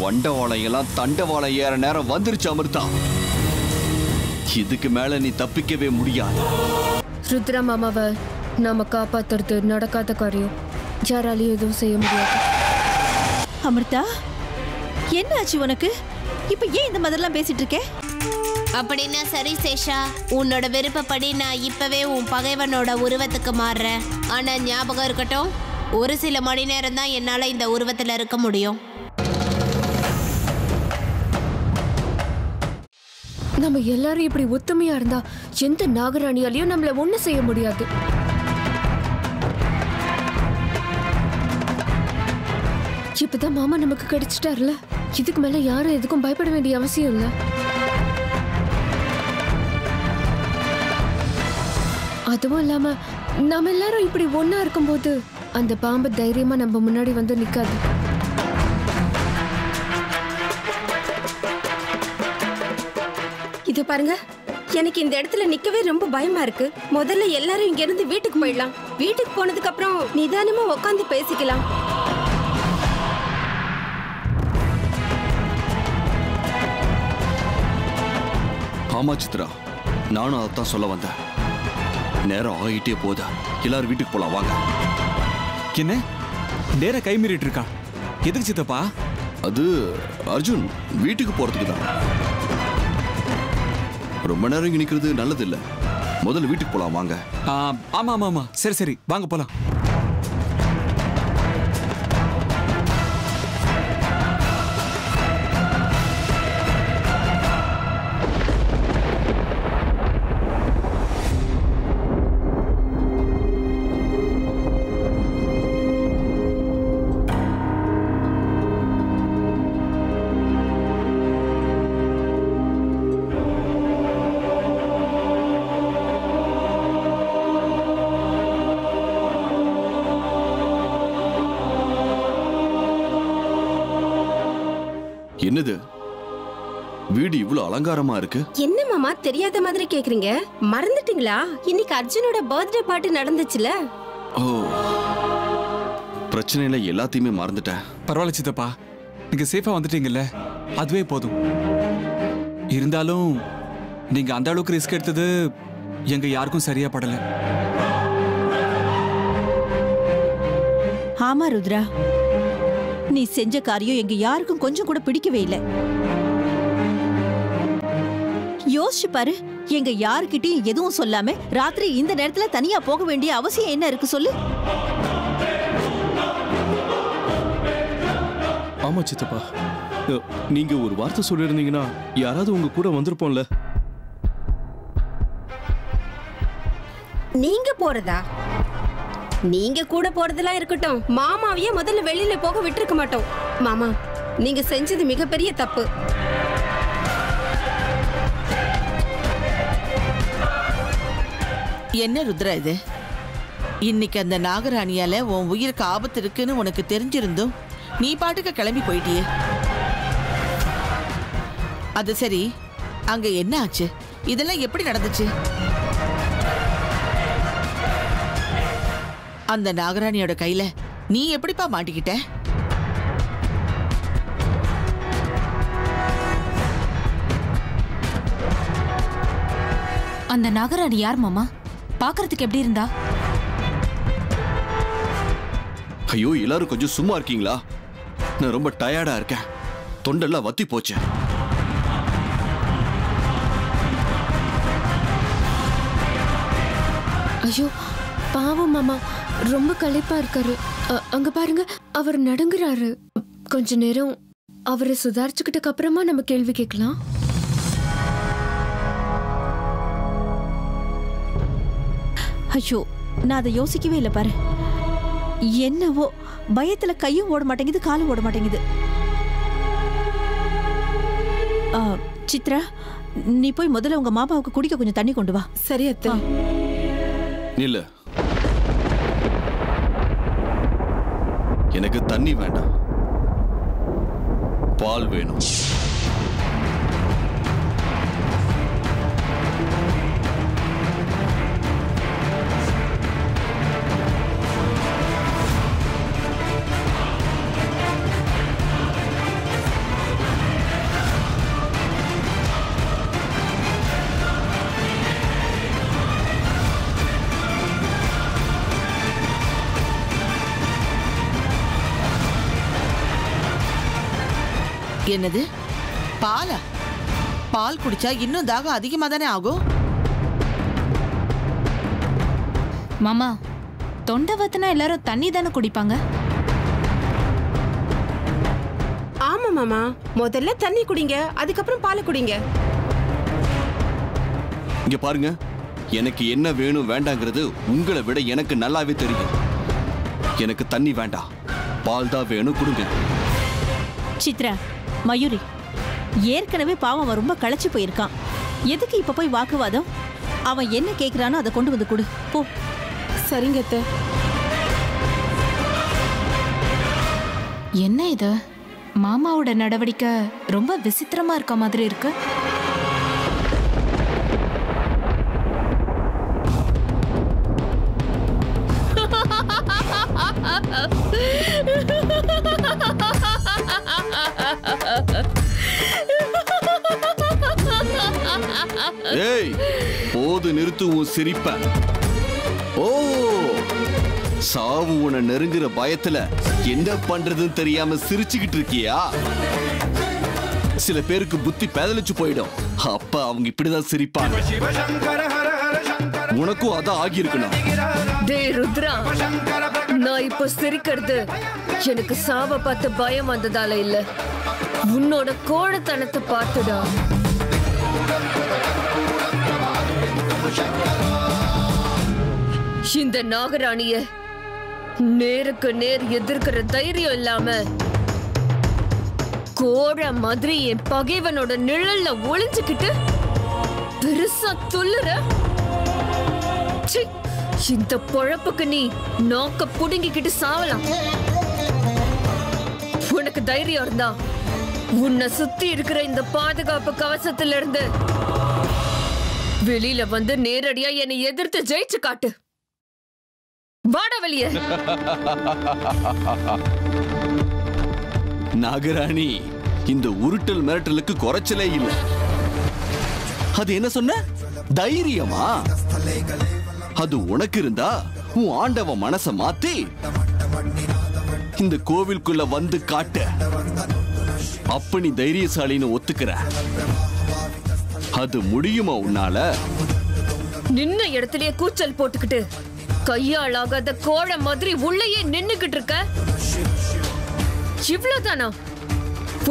வண்டவாளையெல்லாம் தண்டவாளம் ஏற நேரம் வந்துருச்சு அமிர்தா. இதுக்கு மேல நீ தப்பிக்கவே முடியாது. ருத்ரா மாமாவை நாம காப்பாத்துறது நடக்காத காரியம். யாராலையும் எதுவும் செய்ய முடியாது. அமிர்தா, என்ன ஆச்சு உனக்கு? இப்ப ஏன் இந்த மாதிரிலாம் பேசிட்டு இருக்கே? அப்படின்னா சரி சேஷா, உன்னோட விருப்பப்படி நான் இப்பவே உன் பகைவனோட உருவத்துக்கு மாறுறேன். ஆனா ஞாபகம் இருக்கட்டும், ஒரு சில மணி நேரம் தான் என்னால இந்த உருவத்துல இருக்க முடியும். நம்ம எல்லாரும் இப்படி ஒத்துமையா இருந்தா எந்த நாகராணியாலையும் நம்மள ஒண்ணு செய்ய முடியாது. இப்பதான் மாமா நமக்கு கிடைச்சிட்டார்ல, இதுக்கு மேல யாரும் எதுக்கும் பயப்பட வேண்டிய அவசியம் இல்ல. அதுவும் இல்லாம நம்ம எல்லாரும் இப்படி ஒன்னா இருக்கும்போது அந்த பாம்பு தைரியமா நம்ம முன்னாடி வந்து நிக்காது. இது பாருங்க, எனக்கு இந்த இடத்துல நிக்கவே ரொம்ப பயமா இருக்கு. முதல்ல எல்லாரும் இங்க இருந்து வீட்டுக்கு போயிடலாம். வீட்டுக்கு போனதுக்கு அப்புறம் நிதானமா உட்காந்து பேசிக்கலாம். ஆமா சித்ரா, நானும் அதைத்தான் சொல்ல வந்தேன். நேரம் ஆகிட்டே போதா, எல்லாரும் வீட்டுக்கு போலாம் வாங்க. என்ன நேரம் கை மீறிட்டு இருக்கா? எதுக்கு சித்தப்பா? அது அர்ஜுன் வீட்டுக்கு போறதுக்கு தான். ரொம்ப நேரம் இங்க நிக்கிறது நல்லது இல்ல. முதல்ல வீட்டுக்கு போலாம் வாங்க. ஆமா ஆமா ஆமா, சரி சரி வாங்க போலாம். என்னது வீடு இவ்வளவு அலங்காரமா இருக்கு? என்ன மாமா தெரியாத மாதிரி கேக்குறீங்க? மறந்துட்டீங்களா? இன்னைக்கு அர்ஜுனோட பர்த்டே பார்ட்டி நடந்துச்சுல. ஓ, பிரச்சனையில எல்லாத்தையுமே மறந்துட்டேன். பரவாயில்ல சித்தப்பா, நீங்க சேஃபா வந்துட்டீங்கல்ல, அதுவே போதும். இருந்தாலும் நீங்க அந்த அளவுக்கு ரிஸ்க் எடுத்தது எங்க யாருக்கும் சரியா படல. ஆமா ருத்ரா, நீ செஞ்ச காரியம் எங்க யாருக்கும் கொஞ்சம் கூட பிடிக்கவே இல்லை. யோசிச்சு பாரு, எங்க யாருக்கிட்டையும் எதுவும் சொல்லாம ராத்திரி இந்த நேரத்துல தனியா போக வேண்டிய அவசியம் என்ன இருக்கு சொல்லு? ஆமா சித்தப்பா, நீங்க ஒரு வார்த்தை சொல்லிருந்தீங்கன்னா யாராவது உங்க கூட வந்திருப்போம்ல. நீங்க போறதா? நீங்க கூட போறதெல்லாம் இருக்கட்டும், மாமாவையே முதல்ல வெளியில போக விட்டுருக்க மாட்டோம். மாமா, நீங்க செஞ்சது மிகப்பெரிய தப்பு. என்ன ருத்ரா இது? இன்னைக்கு அந்த நாகராணியால உன் உயிருக்கு ஆபத்து இருக்குன்னு உனக்கு தெரிஞ்சிருந்தும் நீ பாட்டுக்கு கிளம்பி போயிட்டியே. அது சரி, அங்க என்ன ஆச்சு? இதெல்லாம் எப்படி நடந்துச்சு? அந்த நாகராணியோட கையில நீ எப்படிப்பா மாட்டிக்கிட்ட? அந்த நாகராணி யார் மாமா? பாக்குறதுக்கு எப்படி இருந்தா? ஐயோ, எல்லாரும் கொஞ்சம் சும்மா இருக்கீங்களா? நான் ரொம்ப டயர்டா இருக்கேன். தொண்டெல்லாம் வத்தி போச்சு. ஐயோ பாவம் மாமா, ரொம்ப களைப்பா இருக்காரு. அங்க பாருங்க, அவர் நடுங்குறாரு. கொஞ்ச நேரம் அவரை சுதாரிச்சுக்கிட்டக்கு அப்புறமா நம்ம கேள்வி கேட்கலாம். ஐயோ, நான் அதை யோசிக்கவே இல்லை பாரு. என்னவோ பயத்துல கையும் ஓட மாட்டேங்குது, காலும் ஓட மாட்டேங்குது. சித்ரா, நீ போய் முதல்ல உங்க மாமாவுக்கு குடிக்க கொஞ்சம் தண்ணி கொண்டு வா. சரி அத்தை. இல்ல, எனக்கு தண்ணி வேண்டாம், பால் வேணும். என்னது பாலா? பால் குடிச்சா இன்னும் தாகம் அதிகமா தானே ஆகும். மாமா, தொண்டை வத்துனா எல்லாரும் தண்ணி தானே குடிப்பாங்க. ஆமா மாமா, முதல்ல தண்ணி குடிங்க, அதுக்கப்புறம் பாலை குடிங்க. இங்க பாருங்க, எனக்கு என்ன வேணும் வேண்டாங்கிறது உங்களை விட எனக்கு நல்லாவே தெரியும். எனக்கு தண்ணி வேண்டாம், பால் தான் வேணும், கொடுங்க. சித்ரா, மயூரி, ஏற்கனவே பாவம் அவன் ரொம்ப களைச்சு போயிருக்கான். எதுக்கு இப்ப போய் வாக்குவாதம்? அவன் என்ன கேக்குறானோ அதை கொண்டு வந்து கொடு போ. சரிங்க அத்தை. என்ன இது? மாமாவோட நடவடிக்கை ரொம்ப விசித்திரமா இருக்க மாதிரி இருக்கு. ஏய், போது நிறுத்து உன் சிரிப்ப. ஓ, சாவு உன நெருங்குற பயத்துல என்ன பண்றதுன்னு தெரியாம சிரிச்சுக்கிட்டு இருக்கியா? சில பேருக்கு புத்தி பேதலிச்சு போயிடும், அப்ப அவங்க இப்படிதான் சிரிப்பாங்க. உனக்கும் அதான் ஆகியிருக்கணும். டேய் ருத்ரா, நான் இப்போ சிரிக்கிறது எனக்கு சாவ பார்த்து பயம் வந்ததால இல்ல, உன்னோட கோழத்தனத்தை பார்த்துடா. இந்த நாகராணிய நேருக்கு நேர் எதிர்க்கிற தைரியம் இல்லாம கோழ மாதிரி என் பகைவனோட நிழல்ல ஒளிஞ்சுக்கிட்டு பெருசா துள்ளுற. இந்த பொழப்புக்கு நீ நாக்க புடுங்கிக்கிட்டு சாவலாம். உனக்கு தைரியம் இருந்தா உன்னை சுத்தி இருக்கிற இந்த பாதுகாப்பு கவசத்துல இருந்து வெளியில வந்து நேரடியா என்னை எதிர்த்து ஜெயிச்சு காட்டு. வாடா வெளிய. நாகராணி, இந்த உருட்டல் மிரட்டலுக்கு குறைச்சலே இல்லை. அது என்ன சொன்ன? தைரியமா? அது உனக்கு இருந்தா உன் ஆண்டவ மனச மாத்தி இந்த கோவிலுக்குள்ள வந்து காட்ட. அப்ப நீ தைரியசாலின்னு ஒத்துக்கிற. அது முடியுமா உன்னால? நின்ன இடத்துலயே கூச்சல் போட்டுக்கிட்டு கையாளாகாத கோழ மாதிரி உள்ளேயே நின்னுகிட்டு இருக்க. இவ்வளவுதானா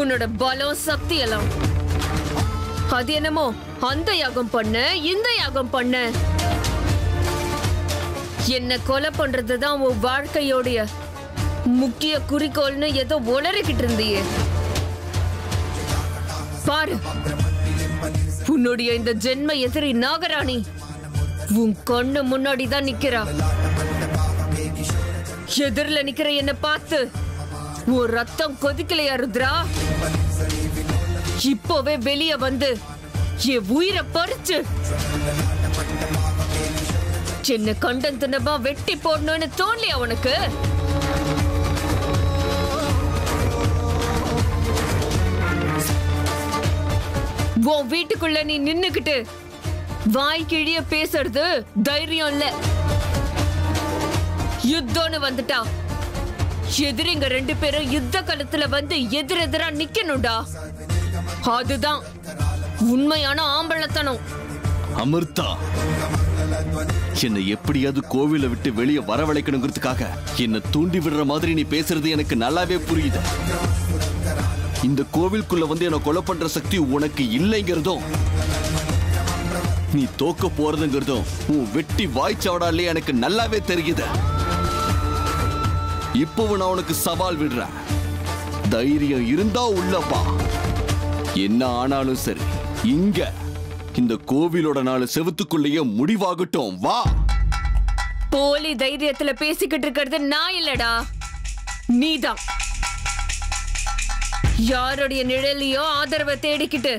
உன்னோட பலம் சக்தி எல்லாம்? அது என்னமோ அந்த யாகம் பண்ண இந்த யாகம் பண்ண, என்ன கொலை பண்றதுதான் உன் வாழ்க்கையோடைய முக்கிய குறிக்கோள்னு ஏதோ உளறிக்கிட்டு இருந்தியே. பாரு, உன்னுடைய இந்த ஜென்ம எதிரி நாகராணி உன் கண்ணு முன்னாடிதான் நிக்கிறா. எதிரில நிக்கிற என்ன பார்த்து உன் ரத்தம் கொதிக்கலையா ருத்ரா? இப்போவே வெளிய வந்து என் உயிரை பறிச்சு சின்ன கண்டன் தின்னமா வெட்டி போடணும்னு தோணலையா உனக்கு? உன் வீட்டுக்குள்ள நீ நின்னுக்கிட்டு வாய் கிழிய பேசுறது தைரியம் இல்ல. யுத்தம்னு வந்துட்டா எதிரிங்க ரெண்டு பேரும் யுத்த களத்துல வந்து எதிரெதிரா நிக்கணும்டா. அதுதான் உண்மையான ஆம்பளத்தனம். அமிர்தா, என்னை எப்படியாவது கோவிலை விட்டு வெளியே வரவழைக்கணுங்கிறதுக்காக என்ன தூண்டி விடுற மாதிரி நீ பேசுறது எனக்கு நல்லாவே புரியுது. இந்த கோவிலுக்குள்ள வந்து என்ன கொலை பண்ற சக்தி உனக்கு இல்லைங்கிறதும், நீ தோக்க போறதுங்கிறதும் உன் வெட்டி வாய்ச்சாவடாலே எனக்கு நல்லாவே தெரியுது. இப்பவும் நான் உனக்கு சவால் விடுறேன். தைரியம் இருந்தா உள்ளப்பா. என்ன ஆனாலும் சரி, இங்க இந்த கோவிலோட நாலு செவத்துக்குள்ளேயே முடிவாகட்டும். வா. போலி தைரியத்துல பேசிக்கிட்டு இருக்கிறது நான் இல்லடா, நீதான். யாருடைய நிழலையோ ஆதரவை தேடிக்கிட்டு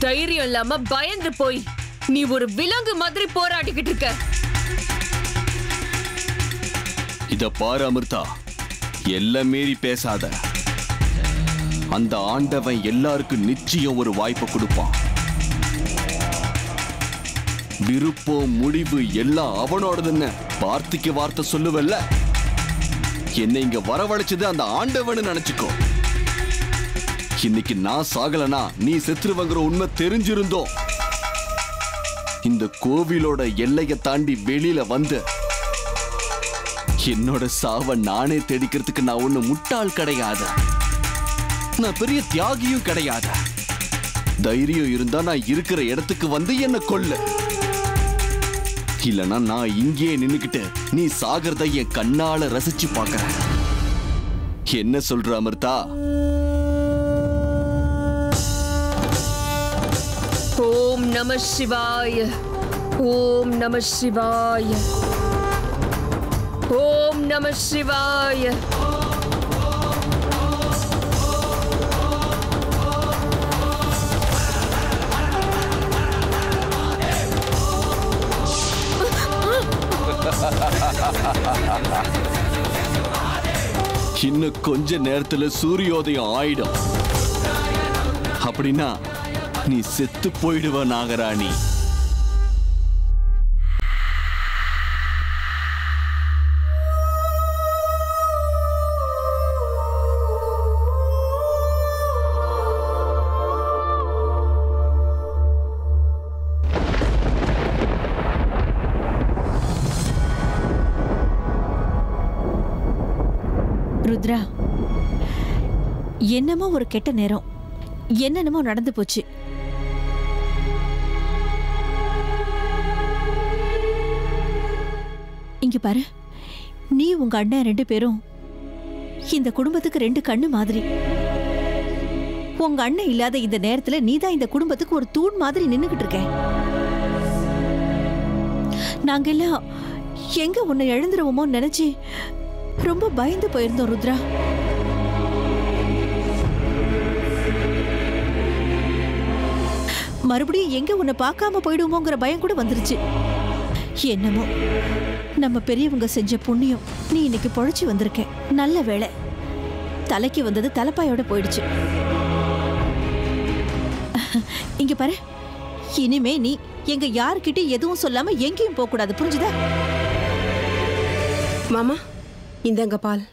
தைரியம் இல்லாம பயந்து போய் நீ ஒரு விலங்கு மாதிரி போராடிக்கிட்டு இருக்க. இத பாரு அமிர்தா, எல்லாம் மீறி பேசாத. அந்த ஆண்டவன் எல்லாருக்கும் நிச்சயம் ஒரு வாய்ப்பு கொடுப்பான். விருப்பம் முடிவு எல்லாம் அவனோடதுன்னு வார்த்தைக்கு வார்த்தை சொல்லுவல்ல. என்னை இங்க வரவழைச்சது அந்த ஆண்டவன் நினைச்சுக்கோ. இன்னைக்கு நான் சாகலனா நீ செத்துருவங்கிற உண்மை தெரிஞ்சிருந்தோம் இந்த கோவிலோட எல்லையை தாண்டி வெளியில வந்து என்னோட சாவை நானே தேடிக்கிறதுக்கு நான் ஒண்ணு முட்டாள் கிடையாது. நான் பெரிய தியாகியும் கிடையாது. தைரியம் இருந்தா நான் இருக்கிற இடத்துக்கு வந்து என்ன கொல்லு. இல்லனா நான் இங்கேயே நின்னுக்கிட்டு நீ சாகிறத என் கண்ணால ரசிச்சு பார்க்கறேன். என்ன சொல்ற அமிர்தா? ஓம் நம சிவாய. ஓம் நம சிவாய. ஓம் நம சிவாய. இன்னும் கொஞ்ச நேரத்துல சூரியோதயம் ஆயிடும். அப்படின்னா நீ செத்து போயிடுவ நாகராணி. ருத்ரா, என்னமோ ஒரு கெட்ட நேரம், என்னென்னமோ நடந்து போச்சு. இங்க பாரு, நீ உங்க அண்ணன் 2 பேரும் இந்த குடும்பத்துக்கு 2 கண்ணு மாதிரி. உங்க அண்ணன் இல்லாத இந்த நேரத்துல நீதான் இந்த குடும்பத்துக்கு ஒரு தூண் மாதிரி நின்னுகிட்டு இருக்க. நாங்க எல்லாம் எங்க உன்னை எழுந்துருவோமோ நினைச்சு ரொம்ப பயந்து போயிருந்தோம் ருத்ரா. மறுபடியும் எங்க உன்னை பார்க்காம போயிடுவோங்கிற பயம் கூட வந்துருச்சு. என்னமோ நம்ம பெரியவங்க செஞ்ச புண்ணியம், நீ இன்னைக்கு பொழைச்சி வந்திருக்க. நல்ல வேளை, தலைக்கு வந்தது தலைப்பாயோட போயிடுச்சு. இங்க பாரு, இனிமே நீ எங்க யாருக்கிட்ட எதுவும் சொல்லாம எங்கேயும் போக கூடாது, புரிஞ்சுதா? மாமா, இந்தங்க பால்.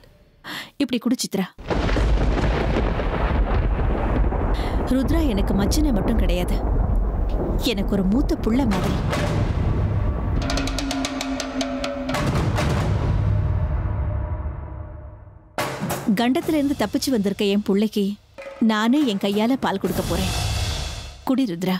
இப்படி குடி சித்ரா. ருத்ரா எனக்கு மச்சினை மட்டும் கிடையாது, எனக்கு ஒரு மூத்த புள்ள மாதிரி. கண்டத்துல இருந்து தப்பிச்சு வந்திருக்க என் புள்ளைக்கு நானே என் கையால பால் கொடுக்க போறேன். குடி ருத்ரா.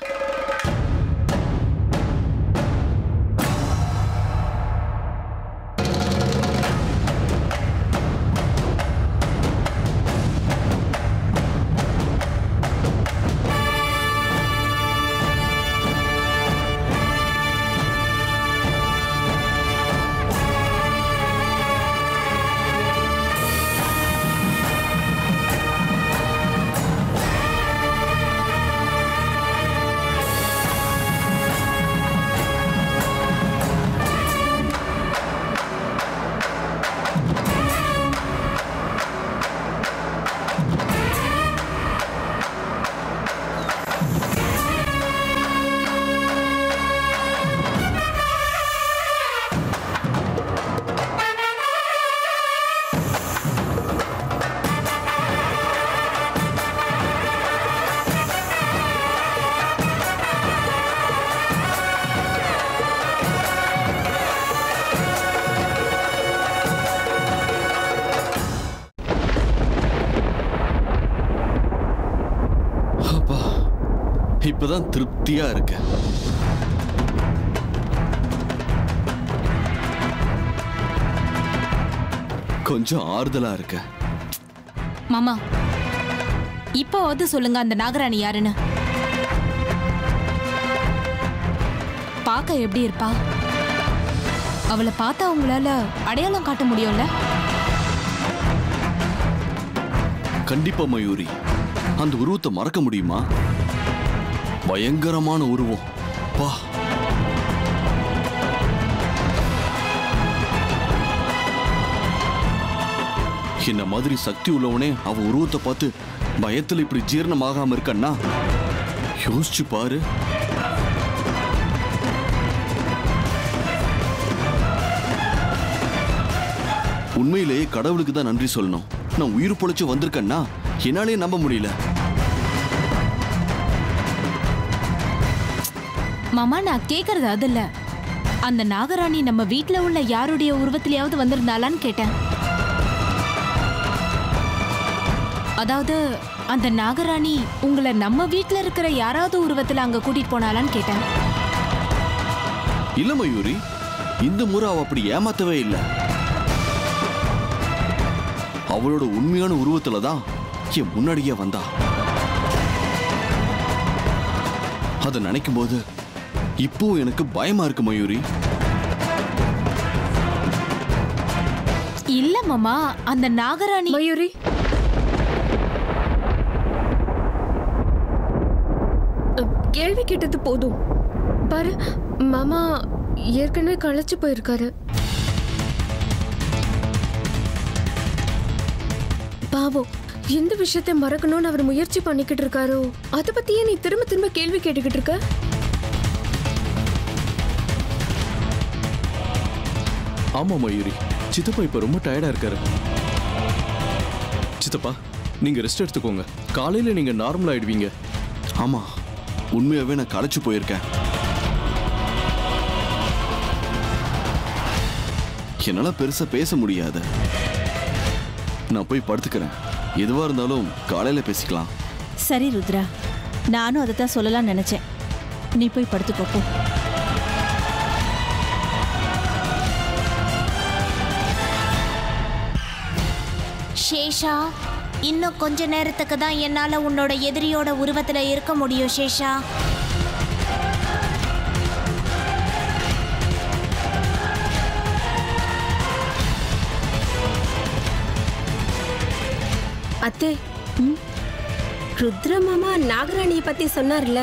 இப்பதான் திருப்தியா இருக்கு. கொஞ்சம் ஆறுதலா இருக்கு. மாமா, இப்போவாவது சொல்லுங்க, அந்த நாகராணி யாருன்னு. பார்க்க எப்படி இருப்பா? அவளை பார்த்தா உங்களால அடையாளம் காட்ட முடியும்ல? கண்டிப்பா மயூரி, அந்த உருவத்தை மறக்க முடியுமா? பயங்கரமான உருவம். பா, என்ன மாதிரி சக்தி உள்ளவனே அவ உருவத்தை பார்த்து பயத்துல இப்படி ஜீரணமாகாம இருக்கன்னா யோசிச்சு பாரு. உண்மையிலேயே கடவுளுக்கு தான் நன்றி சொல்லணும். நான் உயிர் பொழைச்சு வந்திருக்கேன்னா என்னாலே நம்ப முடியல. மாமா நான் கேக்குறது அது இல்ல. அந்த நாகராணி நம்ம வீட்ல உள்ள யாருடைய உருவத்திலேயாவது வந்திருந்தாளான்னு கேட்டேன். அதாவது அந்த நாகராணி உங்களை நம்ம வீட்ல இருக்கிற யாராவது உருவத்துல அங்க கூட்டிட்டு போனாலான்னு கேட்டேன். இல்ல மயூரி, இந்த முறை அவ அப்படி ஏமாத்தவே இல்லை. அவளோட உண்மையான உருவத்துல தான் என் முன்னாடியே வந்தா. அதை நினைக்கும் போது இப்போ எனக்கு பயமா இருக்கு மயூரி. இல்ல மாமா, அந்த நாகராணி மயூரி, கேள்வி கேட்டது போதும். பாரு, மாமா ஏற்கனவே களைச்சு போயிருக்காரு. பாவம், எந்த விஷயத்தை மறக்கணும்னு அவர் முயற்சி பண்ணிக்கிட்டு இருக்காரோ அதை பத்தியே நீ திரும்ப திரும்ப கேள்வி கேட்டுக்கிட்டு இருக்க. ஆமா மயூரி, சித்தப்பா இப்ப ரொம்ப டயர்டா இருக்காரு. சித்தப்பா, நீங்க ரெஸ்ட் எடுத்துக்கோங்க. காலையில நீங்க நார்மல் ஆயிடுவீங்க. ஆமா, உண்மையாவே நான் களைச்சு போயிருக்கேன். என்னால பெருசா பேச முடியாது. நான் போய் படுத்துக்கிறேன். எதுவா இருந்தாலும் காலையில பேசிக்கலாம். சரி ருத்ரா, நானும் அதை தான் சொல்லலாம்னு நினைச்சேன். நீ போய் படுத்துக்கோ போ. சேஷா, இன்னும் கொஞ்ச நேரத்துக்கு தான் என்னால உன்னோட எதிரியோட உருவத்துல இருக்க முடியும் சேஷா. அத்தே, ருத்ர மாமா நாகராணியை பத்தி சொன்னார்ல,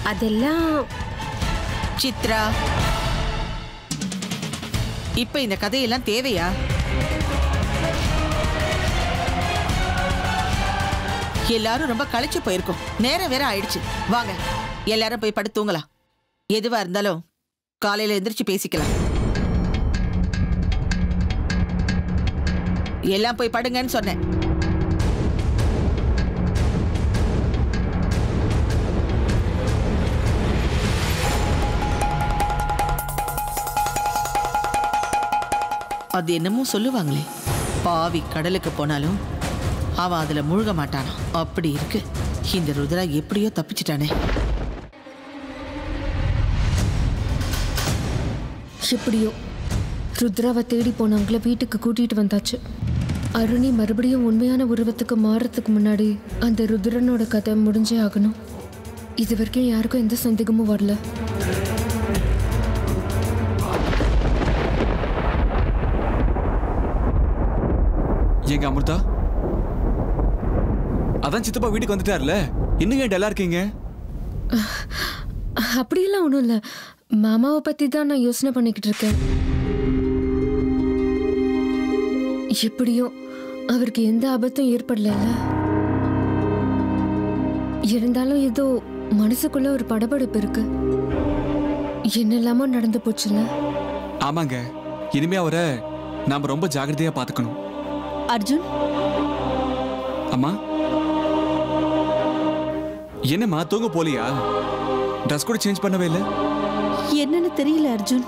அதெல்லாம் சித்ரா, இப்ப இந்த கதையெல்லாம் தேவையா? எல்லாரும் ரொம்ப களைச்சு போயிருக்கோம். நேரம் வேற ஆயிடுச்சு. வாங்க எல்லாரும் போய் படுத்து தூங்கலாம். எதுவா இருந்தாலும் காலையில எந்திரிச்சு பேசிக்கலாம். எல்லாம் போய் படுங்கன்னு சொன்னேன். அது என்னமோ சொல்லுவாங்களே, பாவி கடலுக்கு போனாலும் அவன் அதுல முழுக மாட்டானா. அப்படி இருக்கு. இந்த ருத்ரா எப்படியோ தப்பிச்சிட்டானே. எப்படியோ ருத்ராவை தேடி போனவங்கள வீட்டுக்கு கூட்டிட்டு வந்தாச்சு. அருணி மறுபடியும் உண்மையான உருவத்துக்கு மாறுறதுக்கு முன்னாடி அந்த ருத்ரனோட கதை முடிஞ்சே ஆகணும். இது வரைக்கும் யாருக்கும் எந்த சந்தேகமும் வரல. எங்க அமிர்தா? அதான் சித்தப்பா வீட்டுக்கு வந்துட்டார்ல, இன்னும் ஏன் டல்லா இருக்கீங்க? அப்படியெல்லாம் ஒன்றும் இல்லை. மாமாவை பற்றி தான் நான் யோசனை பண்ணிக்கிட்டு இருக்கேன். எப்படியோ அவருக்கு எந்த ஆபத்தும் ஏற்படல. இருந்தாலும் ஏதோ மனசுக்குள்ள ஒரு படபடப்பு இருக்கு. என்னெல்லாமோ நடந்து போச்சுல்ல. ஆமாங்க, இனிமே அவரை நாம ரொம்ப ஜாகிரதையா பாத்துக்கணும். அர்ஜுன், அம்மா என்னம்மா தூங்க போலியா? ட்ரெஸ் கூட சேஞ்ச் பண்ணவே இல்லை. என்னன்னு தெரியல அர்ஜுன்.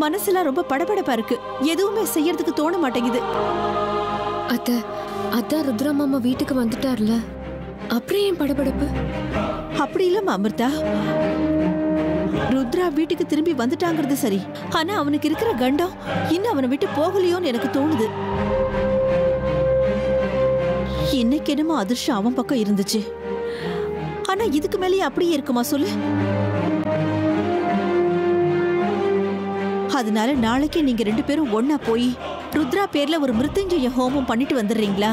மனசுலாம் ரொம்ப படபடப்பா இருக்கு. எதுவுமே செய்யறதுக்கு தோண மாட்டேங்குது. அதான் ருத்ரா மாமா வீட்டுக்கு வந்துட்டார்ல, அப்புறம் ஏன் படபடப்பு? அப்படி இல்லம்மா அமிர்தா, ருத்ரா வீட்டுக்கு திரும்பி வந்துட்டாங்கிறது சரி. ஆனா அவனுக்கு இருக்கிற கண்டம் இன்னும் அவனை விட்டு போகலையோன்னு எனக்கு தோணுது. இன்னைக்கு என்னமோ அதிர்ஷ்டம் அவன் பக்கம் இருந்துச்சு. ஆனா இதுக்கு மேலேயே அப்படியே இருக்குமா சொல்லு? அதனால நாளைக்கு நீங்க 2 பேரும் ஒன்னா போய் ருத்ரா பேர்ல ஒரு மிருத்யுஞ்சய ஹோமம் பண்ணிட்டு வந்துடுறீங்களா?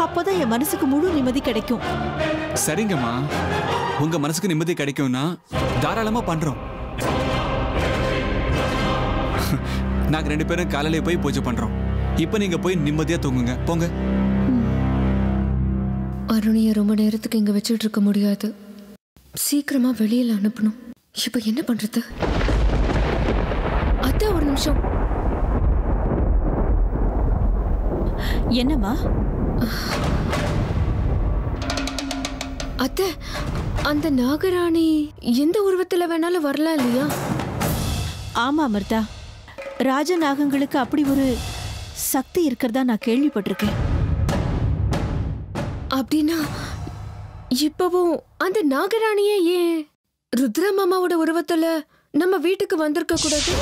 அப்போதான் என் மனசுக்கு முழு நிம்மதி கிடைக்கும். சரிங்கம்மா, உங்க மனசுக்கு நிம்மதி கிடைக்கும்னா தாராளமா பண்றோம். நாங்க 2 பேரும் காலையில போய் பூஜை பண்றோம். இப்ப நீங்க போய் நிம்மதியா தூங்குங்க, போங்க. அருணியை ரொம்ப நேரத்துக்கு இங்க வச்சுட்டு இருக்க முடியாது. சீக்கிரமா வெளியில அனுப்பணும். இப்ப என்ன பண்றது? அதான் ஒரு நிமிஷம். என்னம்மா? அத்தை, அந்த நாகராணி எந்த உருவத்துல வேணாலும் வரலாம் இல்லையா? ஆமா அமிர்தா, ராஜநாகங்களுக்கு அப்படி ஒரு சக்தி இருக்கிறதா நான் கேள்விப்பட்டிருக்கேன். அப்படின்னா இப்பவும் அந்த நாகராணியே ஏன் ருத்ர மாமாவோட உருவத்துல நம்ம வீட்டுக்கு வந்திருக்க கூடாது?